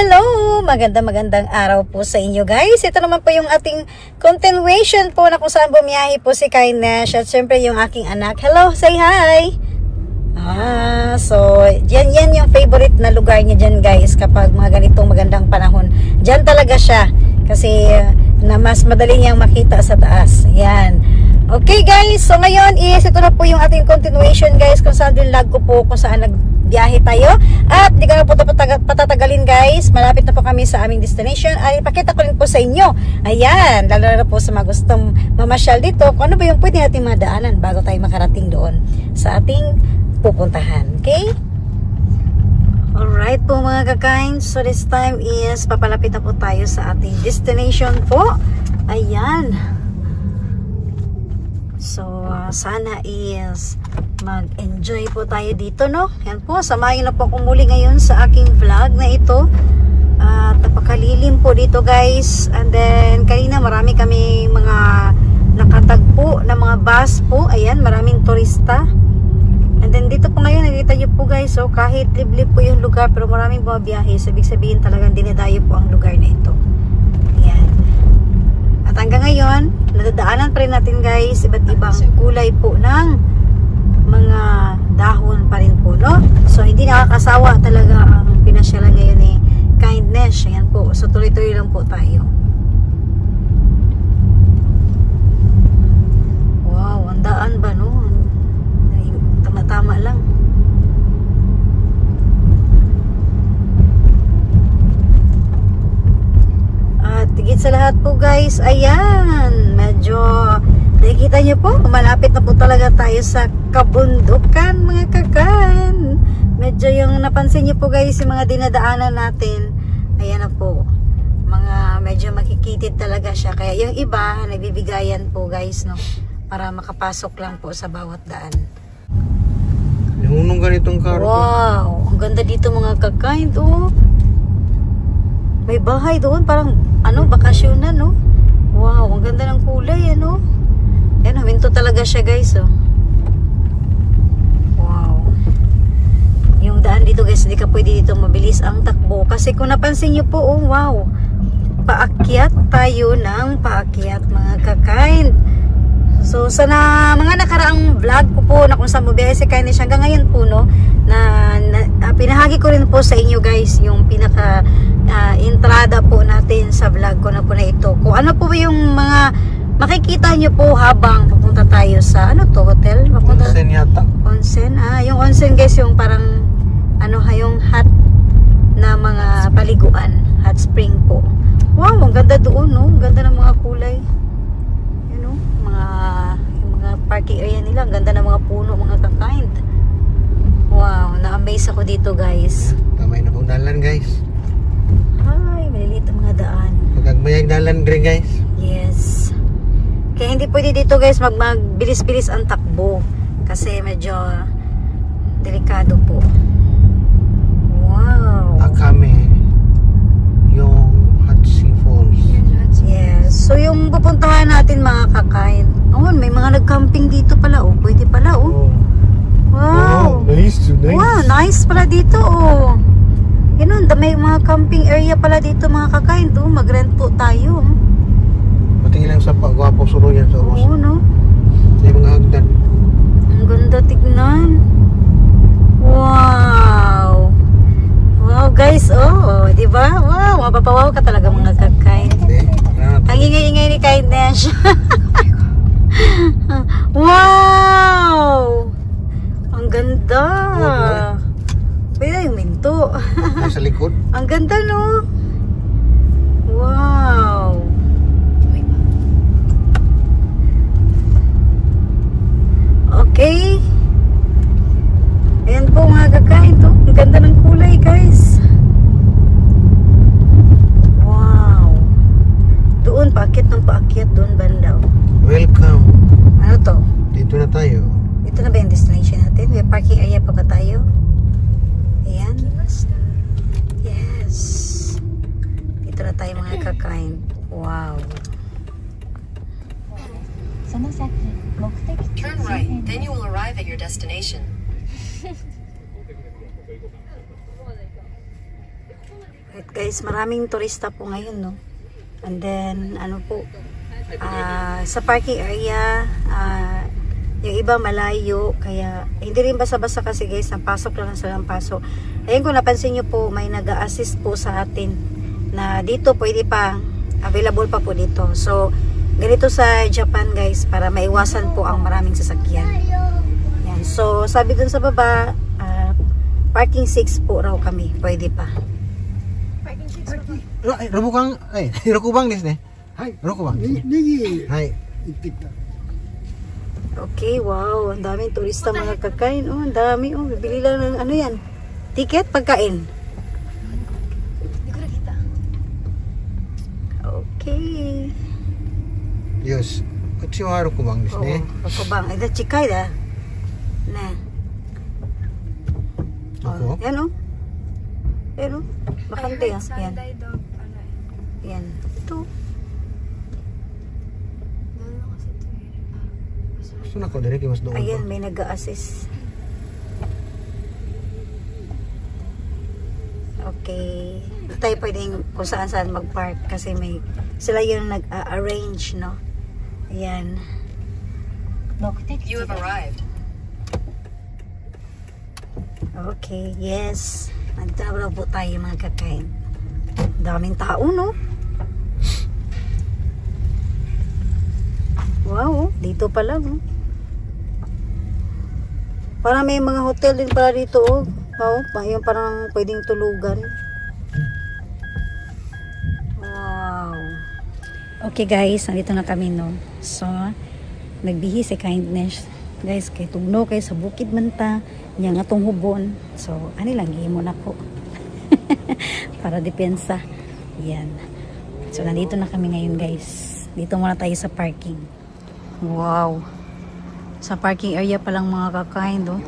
Hello! Magandang araw po sa inyo guys. Ito naman po yung ating continuation po na kung saan bumiyahe po si Kindness at syempre yung aking anak. Hello! Say hi! So yan yung favorite na lugar niya dyan guys kapag mga ganitong magandang panahon. Dyan talaga siya kasi na mas madali niyang makita sa taas. Yan. Okay guys, so ngayon ito na po yung ating continuation guys kung saan din lag ko po kung saan nagbiyahe tayo at di ko na po patatagalin guys, malapit na po kami sa aming destination ay ipakita ko rin po sa inyo, ayan, lalo na po sa mga gustong mamasyal dito kung ano ba yung pwede natin madaanan bago tayo makarating doon sa ating pupuntahan, okay? Alright po mga kakain, so this time is papalapit na po tayo sa ating destination po, ayan. So, sana is mag-enjoy po tayo dito, no? Yan po, samahin na po akong muli ngayon sa aking vlog na ito. At napakalilim po dito, guys. And then, kanina marami kami mga nakatagpo na mga bus po. Ayan, maraming turista. And then, dito po ngayon, nakikita nyo po, guys. So, kahit liblib po yung lugar, pero maraming bumabiyahe. So, ibig sabihin talagang dinadayo po ang lugar na ito. Ayan. At hanggang ngayon, nadadaanan pa rin natin guys, iba't ibang kulay po ng mga dahon pa rin po, no? So, hindi nakakasawa talaga ang pinasyalan ngayon ni Kindness. Ayan po. So, tuloy-tuloy lang po tayo. Wow, ang daan ba, no? Tama-tama lang. At higit sa lahat po guys, ayan, medyo nakikita nyo po, malapit na po talaga tayo sa kabundukan mga kakain. Medyo yung napansin nyo po guys, yung mga dinadaanan natin, ayan na po, mga medyo makikitid talaga siya. Kaya yung iba, nagbibigayan po guys, no, para makapasok lang po sa bawat daan. Yung ganitong karo. Wow, ang ganda dito mga kakain to. May bahay doon, parang ano, bakasyonan, no? Wow, ang ganda ng kulay, ano? Ayan, huminto talaga siya, guys, oh. Wow. Yung daan dito, guys, hindi ka pwede dito mabilis ang takbo. Kasi kung napansin nyo po, oh, wow. Paakyat tayo ng paakyat, mga kakain. So, sa mga nakaraang vlog ko po na kung saan bumiyahe si Kindness hanggang ngayon po, no, na pinahagi ko rin po sa inyo guys yung pinaka entrada po natin sa vlog ko na po na ito. Kung ano po yung mga makikita nyo po habang papunta tayo sa, ano to, hotel? Papunta, onsen yata. Onsen? Yung onsen guys, yung parang, ano, yung hot na mga paliguan. Hot spring po. Wow, ang ganda doon, no? Ang ganda ng mga kulay. Yung mga parking area nila, ang ganda ng mga puno, mga kakain. Wow, na-amaze ako dito guys. Kamay na pong dalan guys. Ay, maliliit ang mga daan. Pagagmayag dalan rin guys. Yes. Kaya hindi pwede dito guys magbilis-bilis ang takbo. Kasi medyo delikado po. Wow. Akame yung Hatsi Falls. Yes. So yung pupuntahan natin mga kakain. Oh, may mga nag-camping dito pala. Oh, pwede pala oh. Wow. Nice. Wow, nice pala dito oh. Ganun, may mga camping area pala dito mga kakain to. Mag-rent po tayo. Patingin lang sa pagwapo suro yan sa Rosa. Oo, no? Sa mga hagdan. Ang ganda tignan. Wow. Wow guys, oh, di ba? Wow, mapapawaw ka talaga mga kakain. Ang ingay-ingay ni Kindness. Wow! Ang ganda. Pwede yung minto. Sa likod. Ang ganda, no? Wow! Okay. Ayan po mga kakain to. Ang ganda ng kulay, guys. Wow. Doon, paakyat ng paakyat. Doon, banda. Welcome. Ano to? Dito na tayo. Ito na ba yung destination natin? May parking area pa ba tayo? Ayan. Yes. Dito na tayo mga kakain. Wow. Turn right, then you will arrive at your destination. Right guys, maraming turista po ngayon, no? And then, ano po, sa parking area, yung iba malayo, kaya hindi rin basa-basa kasi guys, napasok lang sila ng pasok. Ayun, kung napansin nyo po, may nag-a-assist po sa atin na dito pwede pa, available pa po dito. So, ganito sa Japan guys, para maiwasan po ang maraming sasakyan. Yan. So, sabi dun sa baba, parking 6 po raw kami, pwede pa. Robukang, Rokubang desu ne. Rokubang. Hai. Okay, wow, ang daming turista mga kakain. Oh, ang dami. Oh, bibili lang ng ano yan? Ticket, pagkain. Okay. Yes. Kochi wa Rokubang desu ne. Rokubang. Ito, chikay da. Na. Oh, yan oh. Yan oh. Bakante ah. Yan. Yan. Ito. Gusto na ko, direct mas doon. Ayan, may nag-a-assist. Okay. Tayo pwedeng kung saan-saan mag-park kasi may sila yung nag-arrange, no? Ayan. You have arrived. Okay, yes. Nagtrabaho po tayo mga kakain. Daming tao, no? Wow, dito pa lang, oh. Parang may mga hotel din pala dito, oh. Oh, yung parang pwedeng tulugan. Wow. Okay guys, nandito na kami, no. So, nagbihis si kindness. Guys, kay tugno kay sa bukid man ta, nya nga tong hubon. So, ani lang gihimo na ko. Para depensa. Yan. So, nandito na kami ngayon, guys. Dito muna tayo sa parking. Wow. Sa parking area pa lang mga kakain, do.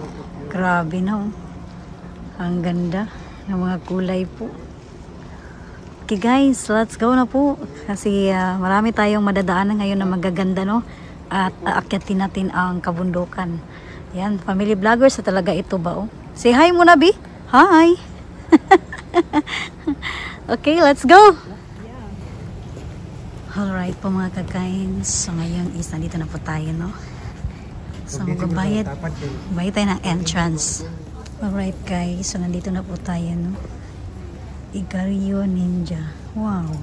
Grabe na, oh. Ang ganda ng mga kulay po. Okay guys, let's go na po. Kasi marami tayong madadaanan ngayon na magaganda, no? At aakyatin natin ang kabundukan. Yan, family vloggers sa talaga ito ba, oh. Say hi muna, Bi. Hi. Okay, let's go. Alright po mga kakain. So ngayon is nandito na po tayo, no? So magbabayad tayo ng entrance. Alright guys, so nandito na po tayo, no? Igario Ninja. Wow.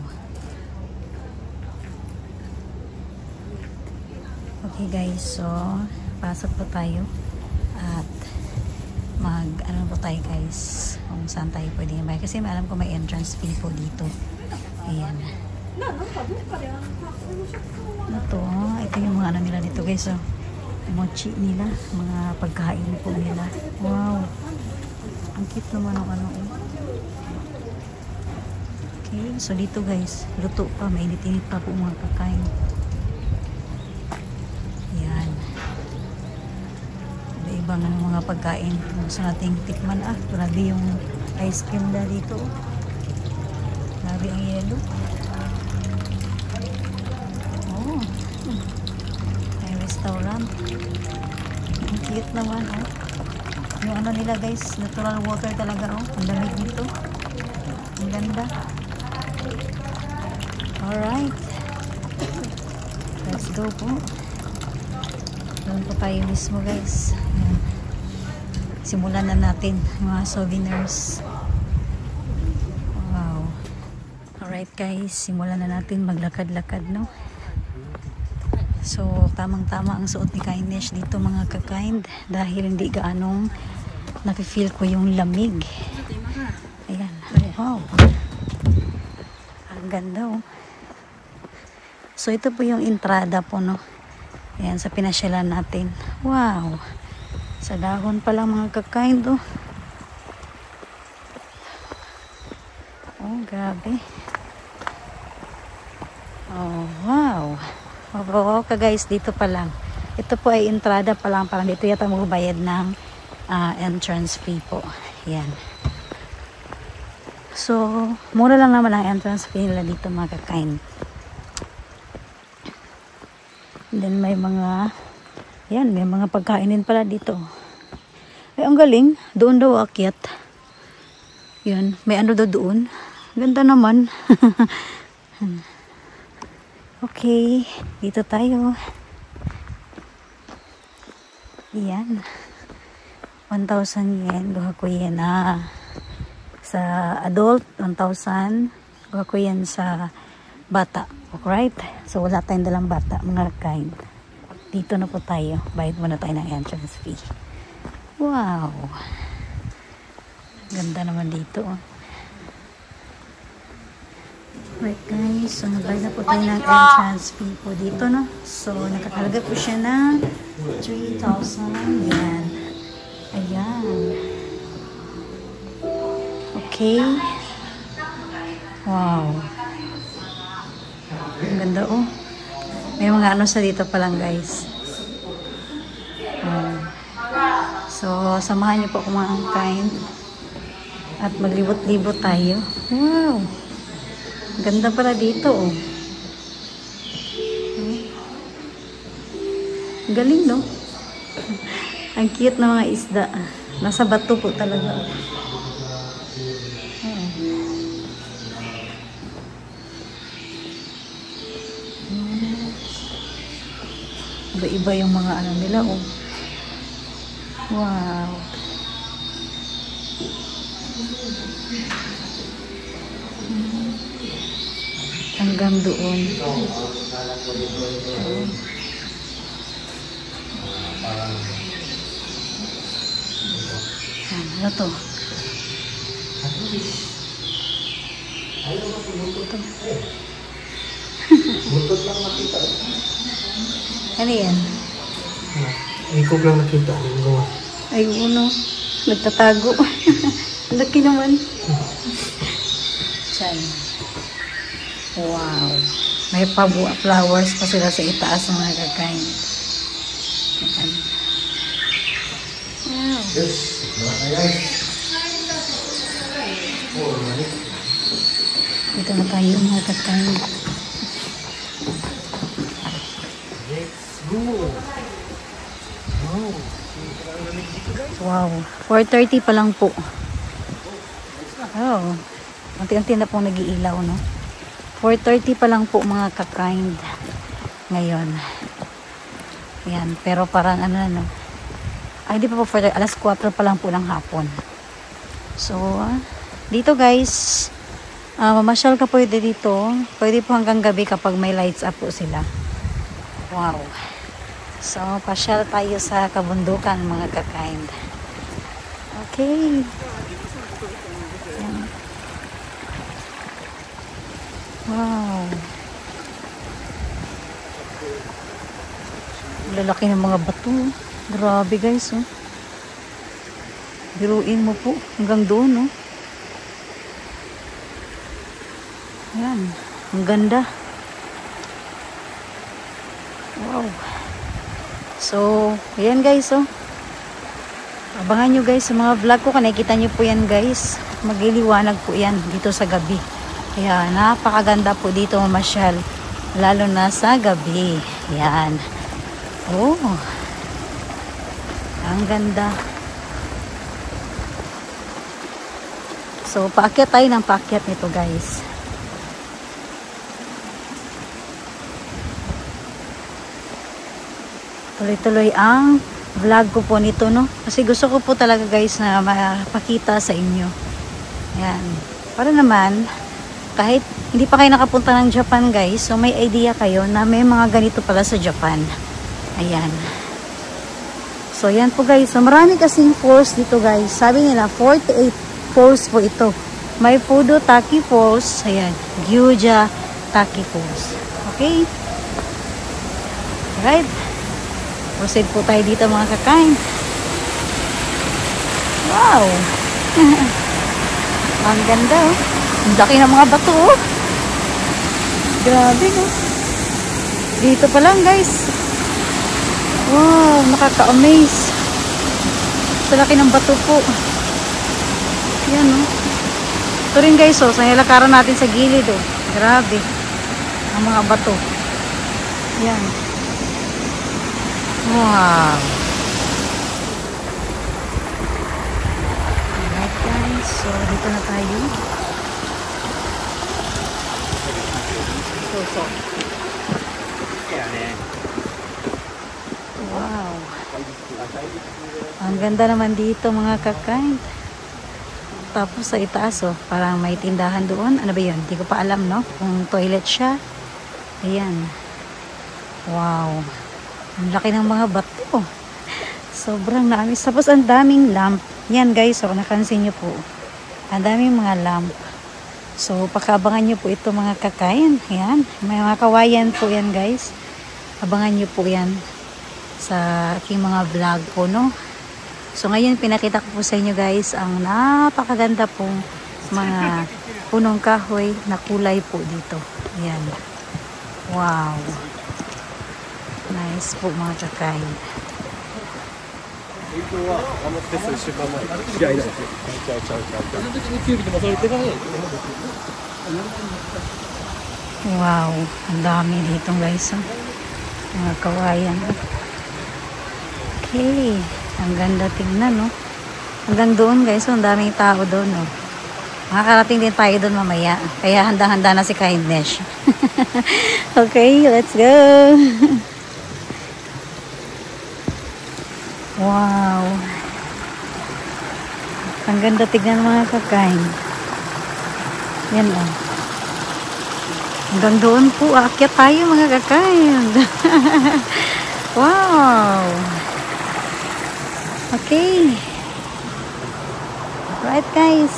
Okay guys, so pasok po tayo at ano po tayo guys, kung saan tayo pwede may, kasi may alam ko may entrance fee po dito. Ayan. Ito yung mga ano nila dito guys, so mochi nila, mga pagkain po nila. Wow, ang cute naman ang ano. Okay, so dito guys, luto pa, mainit-init pa po mga kakain. Yan, ibang ano mga pagkain gusto nating tikman. Grabe yung ice cream na dito, grabe ang yelo. Oh, may restaurant. Ang cute naman, oh. Yung ano nila guys, natural water talaga, oh. Ang lamig dito, ang ganda. Alright, let's go po. Doon po tayo mismo guys. Ayan. Simulan na natin mga souvenirs. Wow. Alright guys, simulan na natin maglakad-lakad, no? So tamang-tama ang suot ni Kindness dito mga kakain, dahil hindi gaanong nafe-feel ko yung lamig. Ayan. Wow, ang ganda, oh. So ito po yung entrada po, no? Ayan, sa pinasyalan natin. Wow, sa dahon pa lang mga kakain to. Oh, grabe. Oh, wow. Wow ka guys, dito pa lang. Ito po ay entrada pa lang, parang dito yata magbayad ng entrance fee po. Ayan. So, mura lang naman ang entrance fee nila dito mga kakain. Then may mga, yan, may mga pagkain din pala dito. Ay, ang galing. Doon daw akyat. Yan, may ano daw doon. Ganda naman. Okay, dito tayo. Yan. 1,000 yen. Guha ko yan sa adult, 1,000. Guha ko yan sa bata. Alright? So, wala tayong dalang bata, mga kind. Dito na po tayo. Bayad muna tayo ng entrance fee. Wow! Ganda naman dito. Right guys, so nagbayad na po tayo ng entrance fee po dito, no? So, nakakalaga po siya ng 3,000 yen. Ayan. Okay. Wow. Ang ganda, oh. May mga ano sa dito pa lang, guys. So, samahan niyo po ako mga kind. At maglibot-libot tayo. Wow. Ganda pala dito, oh. Galing, no? Ang cute na mga isda. Nasa bato po talaga. Iba-iba yung mga ano nila, oh. Wow. Hanggang doon. Ano to? Buntot lang nakita. Ano yan? Ikog lang nakita. Ay, uno. Nagtatago. Laki naman. Saan? Wow. May flowers pa sila sa itaas ng mga kakain. Ayan. Wow. Dito na tayo mga kakain. Wow. 4:30 pa lang po. Oh. Unti-unti na pong nag-iilaw, no? 4:30 pa lang po mga ka-kind ngayon. Ayan. Pero parang ano na, no? Ay, di pa po 4:30. Alas 4 pa lang po ng hapon. So, dito guys, mamasyal ka pwede dito. Pwede po hanggang gabi kapag may lights up po sila. Wow. So, pasyal tayo sa kabundukan mga ka-kind. Okay. Ayan. Wow. Lalaki ng mga bato. Grabe guys, oh. Biruin mo po. Hanggang doon, oh. Ayan. Ang ganda. Wow. So, ayan guys, oh. Abangan nyo guys sa mga vlog ko. Nakikita nyo po yan guys. Magliliwanag po yan dito sa gabi. Kaya napakaganda po dito mamasyal. Lalo na sa gabi. Ayan. Oh. Ang ganda. So, paakyat tayo ng paakyat nito guys. Tuloy-tuloy ang vlog ko po nito, no? Kasi gusto ko po talaga guys na mapakita sa inyo. Ayan. Para naman, kahit hindi pa kayo nakapunta ng Japan guys, so may idea kayo na may mga ganito pala sa Japan. Ayan. So, yan po guys. So, marami kasing falls dito guys. Sabi nila, 48 falls po ito. May Fudo Taki Falls. Ayan. Gyuja Taki Falls. Okay? Alright. Proceed po tayo dito mga kakain. Wow! Ang ganda, oh. Ang laki ng mga bato, oh. Grabe, oh. Dito pa lang, guys. Wow, nakaka-amaze. Sa laki ng bato po. Yan, oh. Ito rin, guys, oh. Sa nilakaran natin sa gilid, oh. Grabe. Ang mga bato. Yan. Wow. Alright guys, so dito na tayo. Wow. Ang ganda naman dito mga kakain. Tapos sa itaas oh, parang may tindahan doon. Ano ba yun? Hindi ko pa alam no? Kung toilet siya. Ayan. Wow. Ang laki ng mga bato. Sobrang naamis. Tapos ang daming lamp. Yan guys, so nakansin nyo po. Ang daming mga lamp. So pakabangan nyo po ito mga kakain. Yan. May mga kawayan po yan guys. Abangan nyo po yan sa aking mga vlog po no. So ngayon pinakita ko po sa inyo guys ang napakaganda pong mga punong kahoy na kulay po dito. Ayan. Wow. Nice po mga kakain. Wow. Ang dami dito guys. Oh. Mga kawayan. Okay. Ang ganda tingnan, no? Hanggang doon, guys. So, ang daming tao doon, no? Makakarating din tayo doon mamaya. Kaya handang-handa na si Kindness. Okay, let's go! Wow! Ang ganda tingnan mga kakain. Yan, oh. Hanggang doon po, aakyat tayo mga kakain. Wow! Okay. Right guys.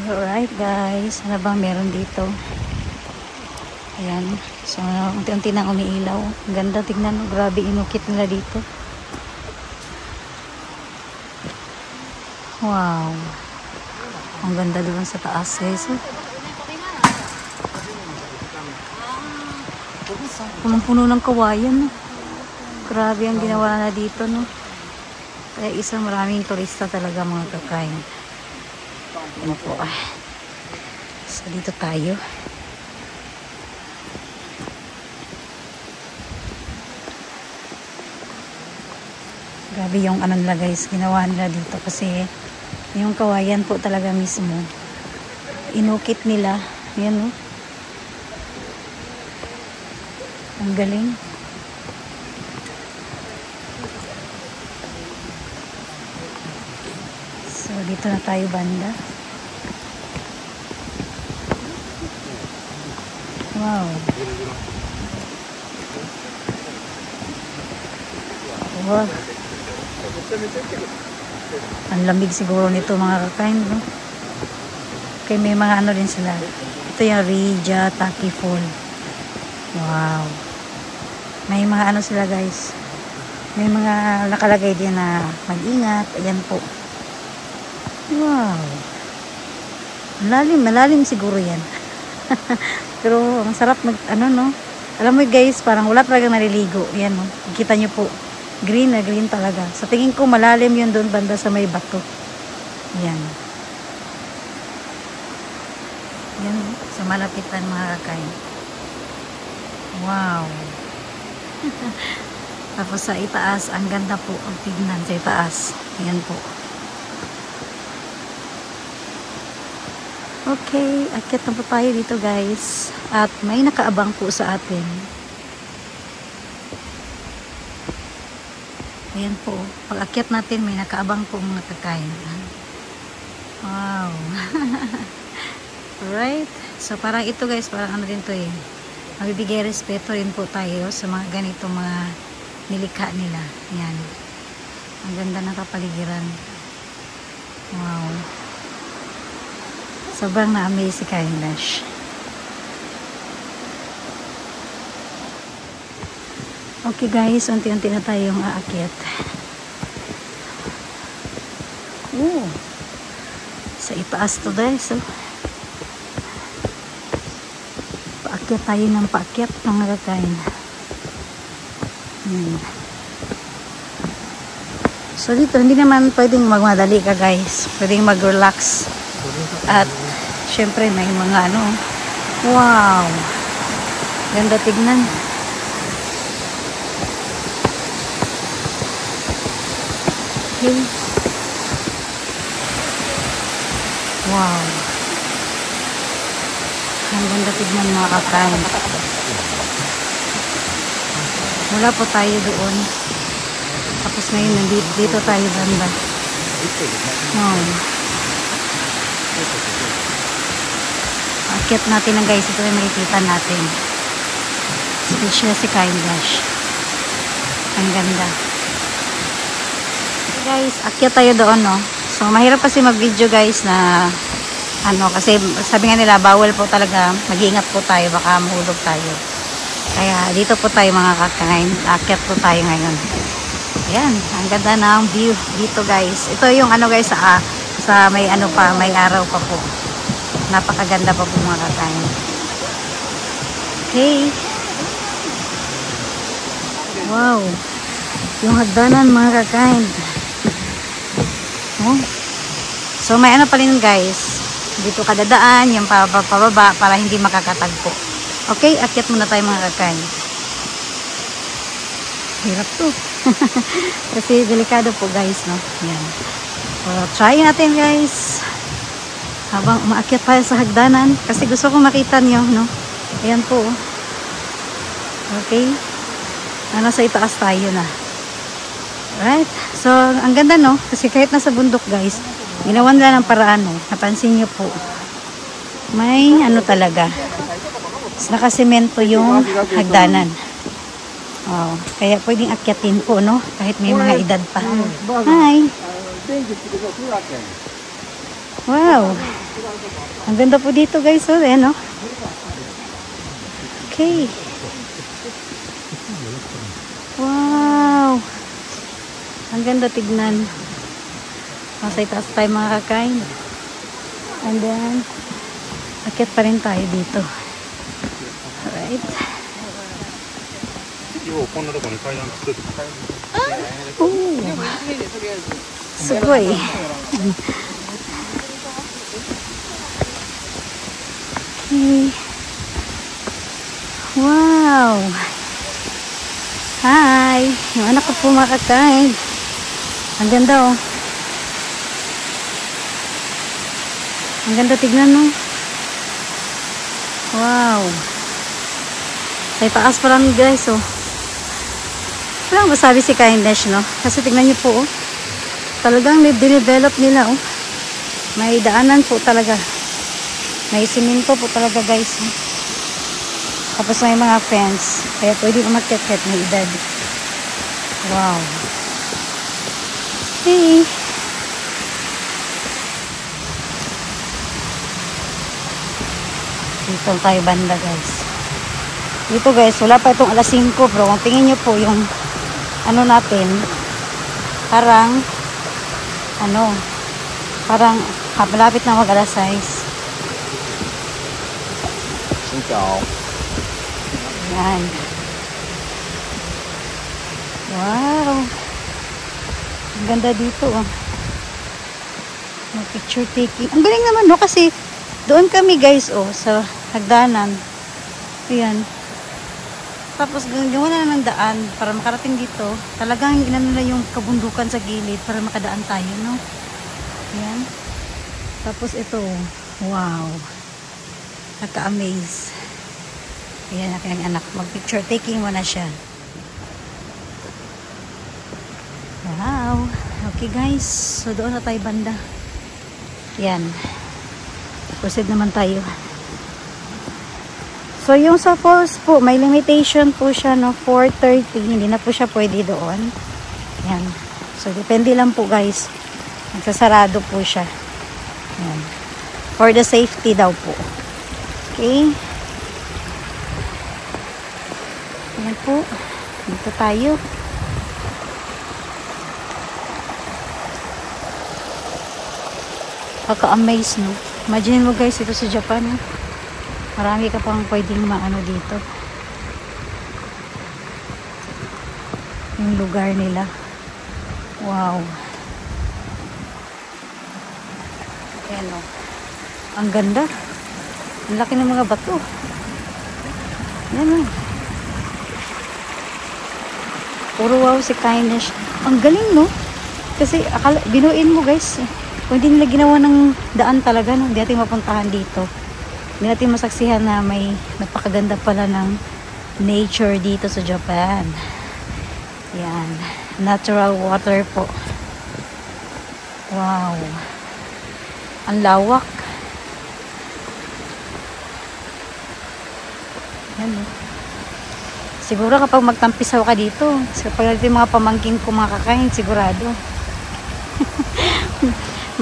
Alright guys. Ano bang meron dito? Ayan. So, unti-unti nang umiilaw. Ang ganda tignan. Grabe inukit nila dito. Wow. Ang ganda doon sa taas guys. Punong-puno ng kawayan, no? Grabe ang ginawa na dito, no? Kaya isang maraming turista talaga mga kakain. Ano po, So, dito tayo. Grabe yung ano nila guys, ginawa nila dito kasi yung kawayan po talaga mismo. Inukit nila. Yan, no? Ang galing. So, dito na tayo banda. Wow. Wow. Ang lamig siguro nito mga kakain, no? Okay, may mga ano din sila. Ito yung Rija Taki Fall. Wow. May mga ano sila guys. May mga nakalagay din na mag-ingat. Ayan po. Wow. Malalim siguro yan. Pero ang sarap mag, ano no. Alam mo guys, parang wala talagang naliligo. Ayan no. Kita nyo po. Green na green talaga. Sa tingin ko malalim yun doon banda sa may bato. Ayan. Ayan no. Sa malapitan mga kakain. Wow. Tapos sa itaas, ang ganda po ang tignan sa itaas. Ayan po. Okay, akyat na po tayo dito guys. At may nakaabang po sa atin. Ayan po. Pag akyat natin, may nakaabang po mga kakain. Wow. Alright. So parang ito guys, parang ano din to eh. Magbibigay respeto rin po tayo sa mga ganitong mga nilikha nila. Yan. Ang ganda ng kapaligiran. Wow. Sobrang na-amaze si Kindness. Okay guys, unti-unti na tayong aakyat. Sa itaas to guys. So. Paakyat tayo ng paakyat ng kakain. So dito, hindi naman pwedeng magmadali ka guys. Pwedeng mag-relax. At syempre may mga ano. Wow! Ganda tignan. Okay. Wow. Ang ganda tignan mga ka-friend. Wala po tayo doon. Tapos ngayon, dito tayo banda. Wow. Akyat natin lang guys. Ito yung makikita natin. Speechless si Dash. Ang ganda. Okay guys, akyat tayo doon, no? So, mahirap kasi mag-video guys na kasi sabi nga nila, bawal po talaga. Mag-iingat po tayo. Baka mahulog tayo. Kaya dito po tayo mga kakain. Akyat po tayo ngayon. Ayan, ang ganda ng view dito guys. Ito yung guys sa may may araw pa po. Napakaganda pa po mga kakain. Okay. Wow. Yung hagdanan mga kakain. Oh. So may pa rin guys. Dito kadadaan, yung pababa para hindi makakatagpo. Okay, akyat muna tayo mga kakain. Hirap to. Kasi delikado po guys, no? Yan. So, try natin guys. Habang umaakyat tayo sa hagdanan. Kasi gusto ko makita nyo, no? Ayan po. Okay. Nasa itaas tayo na. Alright. So, ang ganda, no? Kasi kahit nasa bundok guys, ginawa nila ng paraan, no? Napansin nyo po. May talaga. Nakasemento yung hagdanan. Wow. Kaya pwedeng akyatin po, no? Kahit may mga edad pa. Hi! Wow! Ang ganda po dito guys, oh, no? Okay. Wow! Ang ganda tignan. Masay taas tayo mga kakain. And then, akyat pa rin tayo dito. Alright. Oh, sugoi. Okay. Wow. Hi. Yung anak ko po makakain. Ang ganda, oh. Ang ganda tignan, no? Wow. Sa taas pa lang guys, oh. Walang masabi si Dash, no? Kasi tignan niyo po, oh. Talagang dinevelop nila, oh. May daanan po talaga. May siminto po talaga, guys. Oh. Tapos may mga fence. Kaya pwede umakyat kahit may edad. Wow. Hey. Dito tayo banda, guys. Dito guys, wala pa itong alas 5 bro. Kung tingin nyo po yung natin, parang malapit na mag alas 6. Yan. Wow. Ang ganda dito, oh. Picture taking. Ang galing naman, no? Kasi doon kami guys, oh, sa hagdanan. Ayan. Tapos gawa na ng daan para makarating dito. Talagang inano na yung kabundukan sa gilid para makadaan tayo, no? Ayan. Tapos ito, wow. Naka-amaze. Ayan, aking anak. Mag-picture taking mo na siya. Wow. Okay guys. So doon na tayo banda. Ayan. Proceed naman tayo. So, yung sa falls po, may limitation po siya, no? 4:30. Hindi na po siya pwede doon. Yan. So, depende lang po, guys. Nagsasarado po siya. Yan. For the safety daw po. Okay. Yan po. Dito tayo. Kaka-amaze, no? Imagine mo, guys, ito sa Japan, no? Marami ka pang pwedeng maano dito. Yung lugar nila. Wow. Ayan, o. Ang ganda. Ang laki ng mga bato. Ayan, o. Puro wow si Dash. Ang galing, no? Kasi binuin mo, guys. Kung hindi nila ginawa ng daan talaga, no? Hindi natin mapuntahan dito. Hindi natin masaksihan na may napakaganda pala ng nature dito sa Japan. Yan. Natural water po. Wow. Ang lawak. Yan, no? Siguro kapag magtampisaw ka dito, kapag natin mga pamangkin ko mga kakain, sigurado.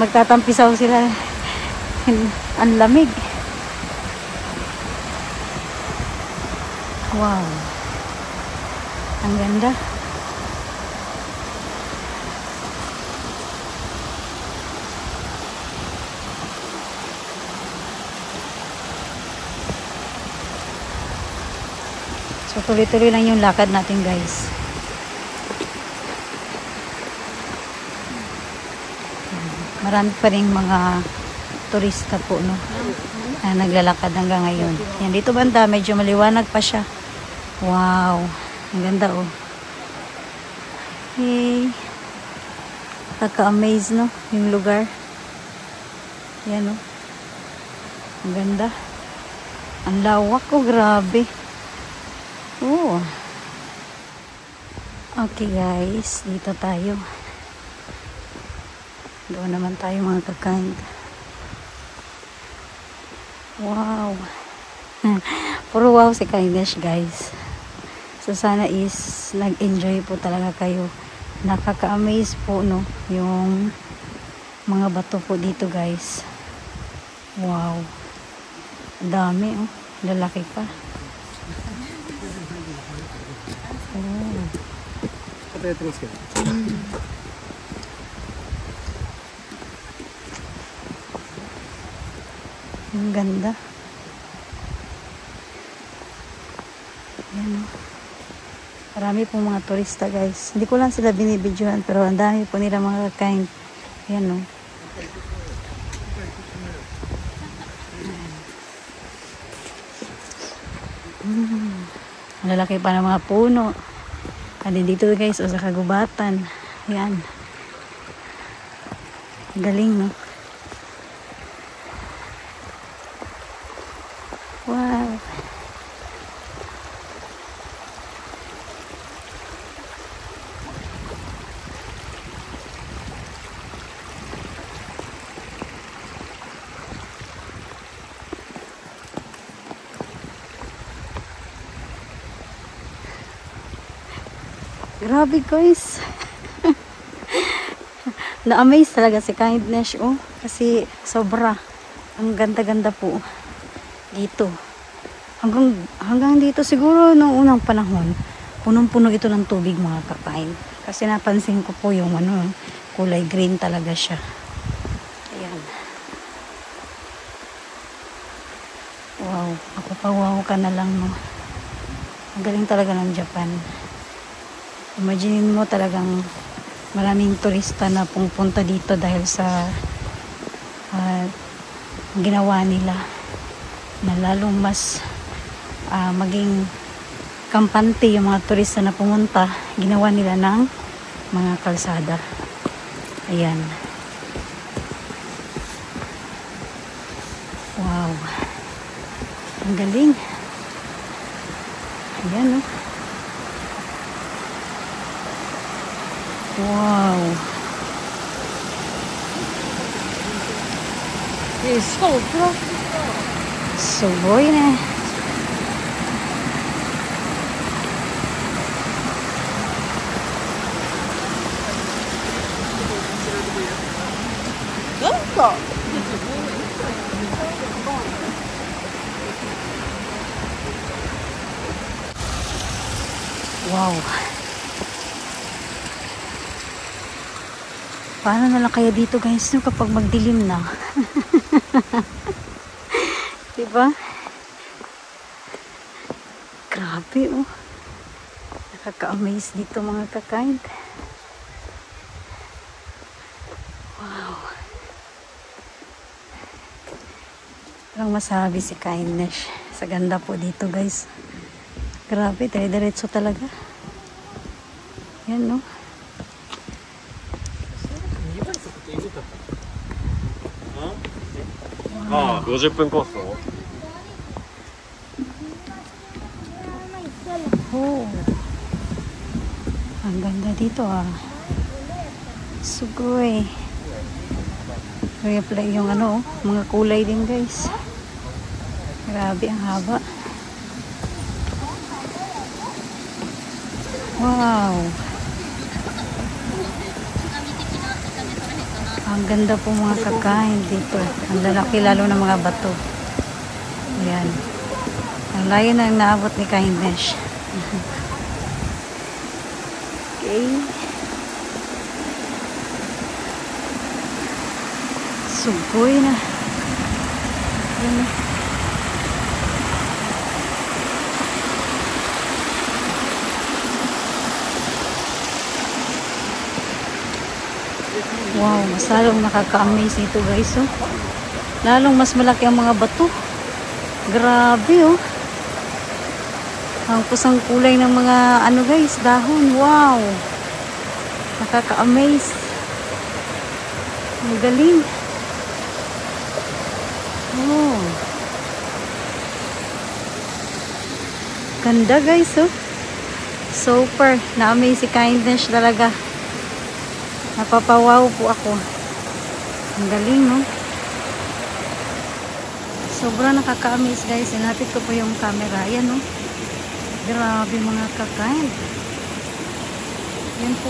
Magtatampisaw sila. Ang lamig. Wow. Ang ganda. So tuloy-tuloy lang yung lakad natin, guys. Marami pa rin mga turista po, no, na naglalakad hanggang ngayon. Yan, dito banda, medyo maliwanag pa siya. Wow, ang ganda, oh. Hey, nakaka-amaze, no, yung lugar. Yan, oh. Ang ganda. Ang lawak, oh, grabe. Oh. Okay, guys, dito tayo. Doon naman tayo mga kakain. Wow. Puro wow si Kindness, guys. So sana is nag-enjoy po talaga kayo. Nakaka-amaze po, no, yung mga bato po dito, guys. Wow. Dami, oh. Lalaki pa. Oh. Ang ganda. Yan, oh. Marami pong mga turista, guys. Hindi ko lang sila binibidyohan, pero ang dami po nila mga kakain. Yan, oh. Lalaki pa ng mga puno. Kasi dito, guys, o sa kagubatan. Yan. Galing, no? Wow. Grabe, guys. Na-amaze talaga si Kindness, oh. Kasi sobra. Ang ganda-ganda po dito. Hanggang dito siguro noong unang panahon, punong-puno ito ng tubig, mga kakain. Kasi napansin ko po yung ano, kulay green talaga siya. Ayan. Wow. Ako pa wow ka na lang, no. Ang galing talaga ng Japan. Imagine mo talagang maraming turista na pumupunta dito dahil sa ginawa nila na lalong mas maging kampante yung mga turista na pumunta. Ginawa nila ng mga kalsada. Ayan. Wow. Ang galing. Ayan, no. Wow. Suboy na. Wow. Paano na lang kaya dito, guys, no, kapag magdilim na? Diba? Grabe, oh. Nakaka-amaze dito, mga kakain. Wow. Walang masabi si Kindness. Sa ganda po dito, guys. Grabe, dire-diretso talaga. Yan, no? 50分コースを Oh. Ang ganda dito ah. Sugoy. Reflect yung ano, mga kulay din guys. Grabe ang haba. Wow. Ang ganda po mga kakain dito. Ang lalaki lalo ng mga bato. Ayan. Ang layo na naabot ni Kindness. Okay. Sugoy na. Ayan. Wow, mas lalong nakaka-amaze ito guys. Oh. Lalong mas malaki ang mga bato. Grabe oh. Ang pusang kulay ng mga ano guys, dahon. Wow. Nakaka-amaze. Ang galing. Oh. Ganda guys oh. Super. Na-amaze si Kindness talaga. Napapawaw po ako. Ang galing no. Sobrang nakaka-amaze guys. Inapit ko po yung camera. Ayan no. Grabe mga kakain. Yan po.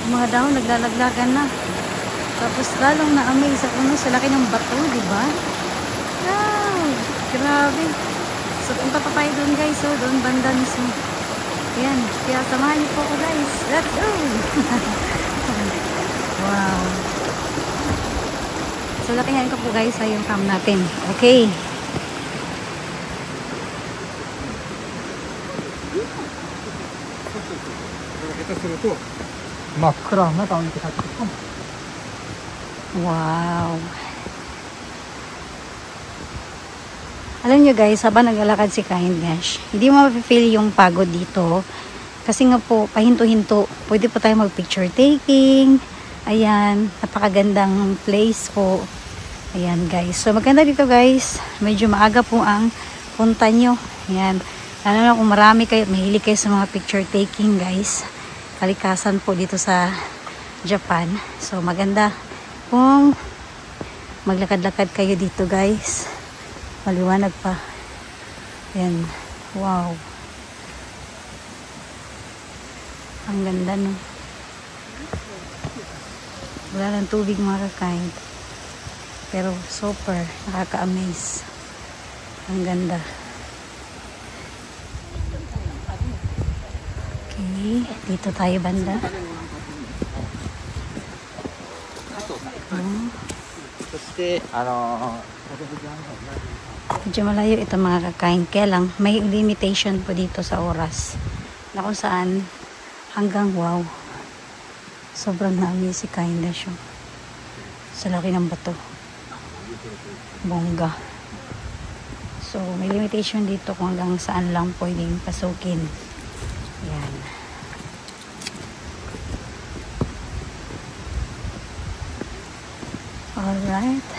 Yung mga dahon naglalaglagan na. Tapos lalong na-amaze ako no, sa laki ng bato, di ba? Wow! Grabe. So punta pa tayo doon guys. So doon banda mismo. Yan. Kaya samahan niyo po ako guys. Let's go! Wow. So lakihan ko po guys sa yung cam natin. Okay. Wow. Alam nyo guys, habang naglalakad si Kindness, hindi mo mapifeel yung pagod dito. Kasi nga po, pahinto-hinto, pwede po tayo mag-picture taking. Ayan, napakagandang place po. Ayan guys. So maganda dito guys. Medyo maaga po ang punta nyo. Ayan. Lalo na kung marami kayo, mahilig kayo sa mga picture taking guys. Kalikasan po dito sa Japan. So maganda kung maglakad-lakad kayo dito guys. Maliwanag pa. Ayan. Wow. Ang ganda no. Wala ng tubig mga kakain. Pero super. Nakaka-amaze. Ang ganda. Okay. Dito tayo banda. Medyo malayo ito mga kakain. Kaya lang, may limitation po dito sa oras. Na kung saan hanggang wow. Sobrang na-amaze si Kindness yung sa laki ng bato. Bongga. So, may limitation dito kung hanggang saan lang pwedeng pasukin. Yan. Alright.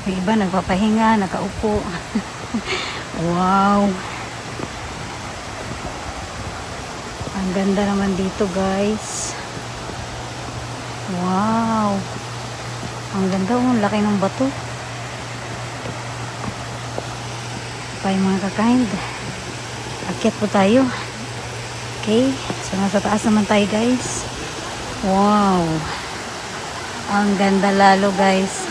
May iba nagpapahinga, nakaupo. Wow. Ang ganda naman dito guys. Wow. Ang ganda oh, laki ng bato. Pa yung mga kakain. Akyat po tayo. Okay. So nasa taas naman tayo guys. Wow. Ang ganda lalo guys.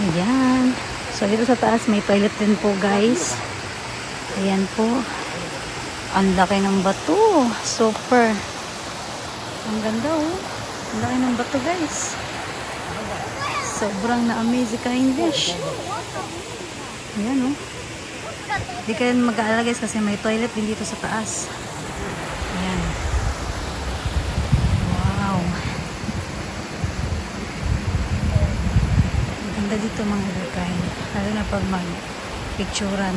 Ayan. So dito sa taas may toilet din po guys. Ayan po. Ang laki ng bato. Super. Ang ganda oh. Ang laki ng bato guys. Sobrang na-amaze si Kindness. Ayan oh. Hindi ka rin mag-aalala guys kasi may toilet din dito sa taas. Ayan. Wow. dito mga kakain. Lalo na pag mag-picturan.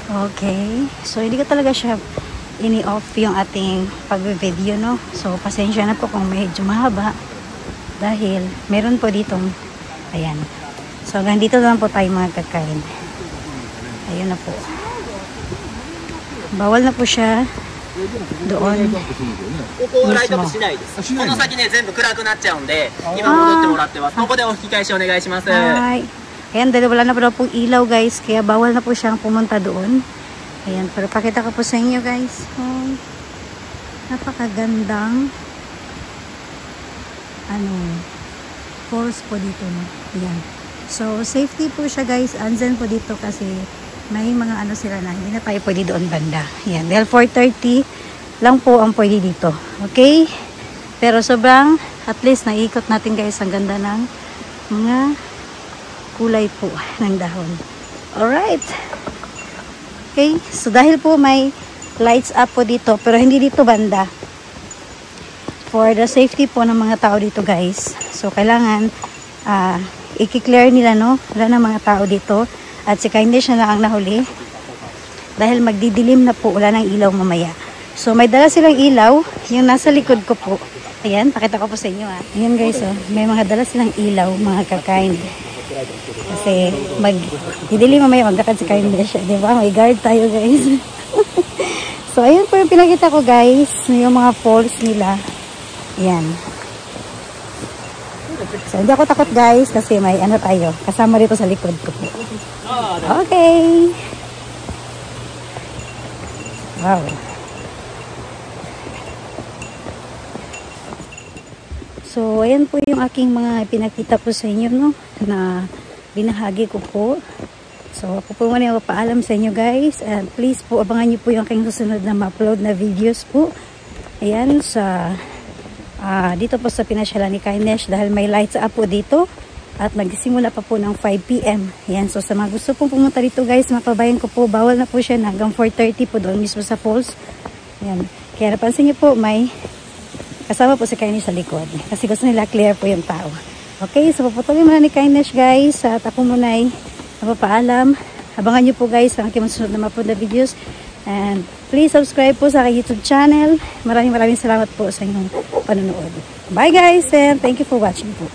Okay. So, hindi ko talaga siya ini-off yung ating pag-video, no? So, pasensya na po kung medyo mahaba. Dahil, meron po ditong, ayan. So, hanggang dito lang po tayo mga kakain. Ayun na po. Bawal na po siya doon mismo. この先ね全部暗くなっちゃうんで今戻ってもらってます。ここでお引き返しお願いします。 Ayan, dahil wala na po daw pong ilaw guys, kaya bawal na po siyang pumunta doon. Ayan, pero pakita ko po sa inyo guys. Oh, napakagandang falls po dito. No? Ayan. So, safety po siya guys. Andyan po dito kasi may mga sila na hindi na tayo pwede doon banda. Ayan, dahil 4:30 lang po ang pwede dito. Okay? Pero sobrang, at least naikot natin guys, ang ganda ng mga kulay po ng dahon. Alright. Okay. So, dahil po may lights up po dito, pero hindi dito banda. For the safety po ng mga tao dito, guys. So, kailangan i-clear nila, no? Wala na mga tao dito. At si Kindness na lang ang nahuli. Dahil magdidilim na po, wala nang ilaw mamaya. So, may dala silang ilaw. Yung nasa likod ko po. Ayan, pakita ko po sa inyo, Ayan, guys, oh. May mga dala silang ilaw, mga kakain. Kasi hindi mamaya maglakad si Kindness siya, diba? May guard tayo guys. So ayun po yung pinakita ko guys, yung mga falls nila. Yan. So hindi ako takot guys kasi may tayo kasama dito sa likod ko. Okay. Wow. So ayan po yung aking mga pinakita po sa inyo, no, na binahagi ko po. So, ako po muna yung paalam sa inyo guys. And please po, abangan nyo po yung aking susunod na ma-upload na videos po. Ayan, dito po sa pinasyalan ni Kindness dahil may lights up po dito. At magsimula pa po ng 5 PM. Ayan, so sa mga gusto pong pumunta dito guys, mga kabayan ko po, bawal na po siya hanggang 4:30 po doon mismo sa falls. Ayan, kaya napansin nyo po, may kasama po si Kindness sa likod. Kasi gusto nila clear po yung tao. Okay, so papatuloy muna ni Kindness guys. At ako muna ay napapaalam. Abangan nyo po guys ang aking masunod na ma-upload na videos. And please subscribe po sa aking YouTube channel. Maraming salamat po sa inyong panonood. Bye guys and thank you for watching po.